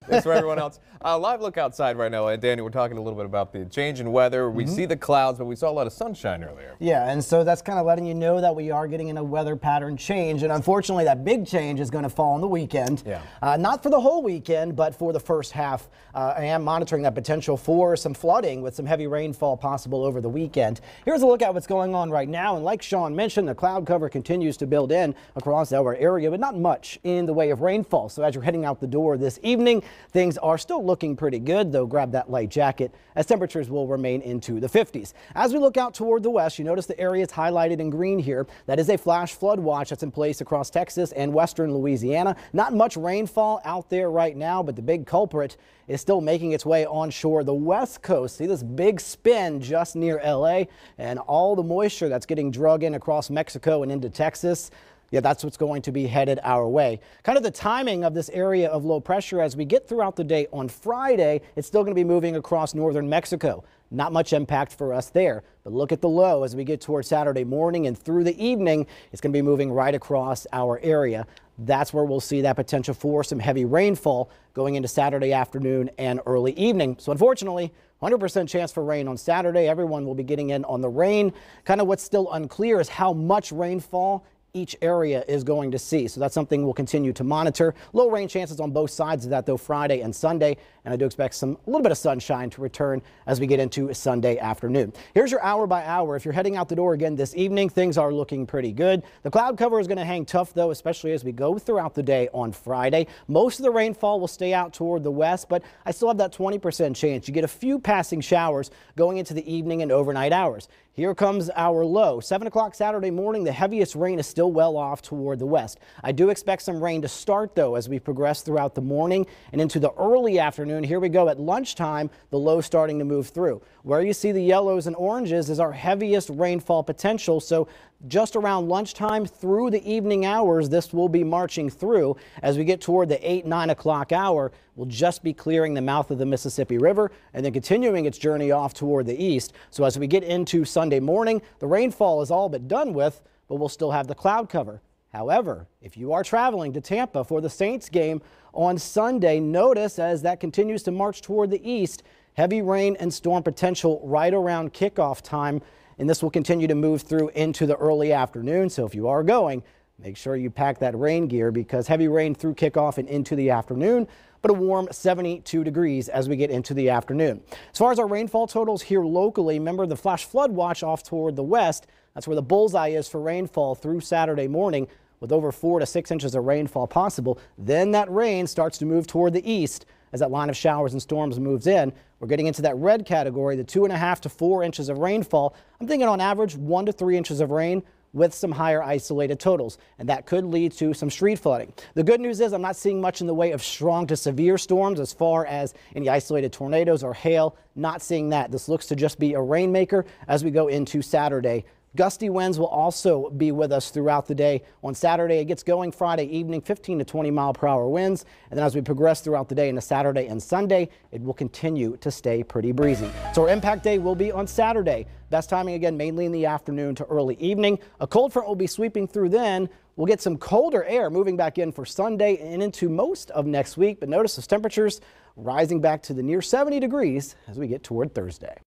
Thanks for everyone else. Live look outside right now. And Danny, we're talking a little bit about the change in weather. We see the clouds, but we saw a lot of sunshine earlier. Yeah, and so that's kind of letting you know that we are getting in a weather pattern change. And unfortunately, that big change is going to fall on the weekend. Yeah. Not for the whole weekend, but for the first half. I am monitoring that potential for some flooding with some heavy rainfall possible over the weekend. Here's a look at what's going on right now. And like Sean mentioned, the cloud cover continues to build in across our area, but not much in the way of rainfall. So as you're heading out the door this evening, things are still looking pretty good, though grab that light jacket as temperatures will remain into the 50s. As we look out toward the west, you notice the areas highlighted in green here. That is a flash flood watch that's in place across Texas and western Louisiana. Not much rainfall out there right now, but the big culprit is still making its way onshore the west coast. See this big spin just near LA and all the moisture that's getting drug in across Mexico and into Texas. Yeah, that's what's going to be headed our way. Kind of the timing of this area of low pressure as we get throughout the day on Friday, it's still going to be moving across northern Mexico. Not much impact for us there, but look at the low as we get towards Saturday morning and through the evening. It's going to be moving right across our area. That's where we'll see that potential for some heavy rainfall going into Saturday afternoon and early evening. So unfortunately, 100% chance for rain on Saturday. Everyone will be getting in on the rain. Kind of what's still unclear is how much rainfall each area is going to see. So that's something we'll continue to monitor. Low rain chances on both sides of that, though, Friday and Sunday. And I do expect a little bit of sunshine to return as we get into Sunday afternoon. Here's your hour by hour. If you're heading out the door again this evening, things are looking pretty good. The cloud cover is going to hang tough, though, especially as we go throughout the day on Friday. Most of the rainfall will stay out toward the west, but I still have that 20% chance. You get a few passing showers going into the evening and overnight hours. Here comes our low. 7 o'clock Saturday morning, the heaviest rain is still well off toward the west. I do expect some rain to start, though, as we progress throughout the morning and into the early afternoon. Here we go at lunchtime, the low starting to move through. Where you see the yellows and oranges is our heaviest rainfall potential. So just around lunchtime through the evening hours, this will be marching through. As we get toward the 8-9 o'clock hour, we'll just be clearing the mouth of the Mississippi River and then continuing its journey off toward the east. So as we get into Sunday morning, the rainfall is all but done with, but we'll still have the cloud cover. However, if you are traveling to Tampa for the Saints game on Sunday, notice as that continues to march toward the east, heavy rain and storm potential right around kickoff time. And this will continue to move through into the early afternoon. So if you are going, make sure you pack that rain gear because heavy rain through kickoff and into the afternoon, but a warm 72 degrees as we get into the afternoon. As far as our rainfall totals here locally, remember the flash flood watch off toward the west. That's where the bullseye is for rainfall through Saturday morning with over 4 to 6 inches of rainfall possible. Then that rain starts to move toward the east as that line of showers and storms moves in. We're getting into that red category, the 2.5 to 4 inches of rainfall. I'm thinking on average 1 to 3 inches of rain with some higher isolated totals, and that could lead to some street flooding. The good news is I'm not seeing much in the way of strong to severe storms as far as any isolated tornadoes or hail. Not seeing that. This looks to just be a rainmaker as we go into Saturday. Gusty winds will also be with us throughout the day. On Saturday, it gets going Friday evening, 15 to 20 mile per hour winds. And then as we progress throughout the day into Saturday and Sunday, it will continue to stay pretty breezy. So our impact day will be on Saturday. Best timing again, mainly in the afternoon to early evening. A cold front will be sweeping through then. We'll get some colder air moving back in for Sunday and into most of next week. But notice those temperatures rising back to the near 70 degrees as we get toward Thursday.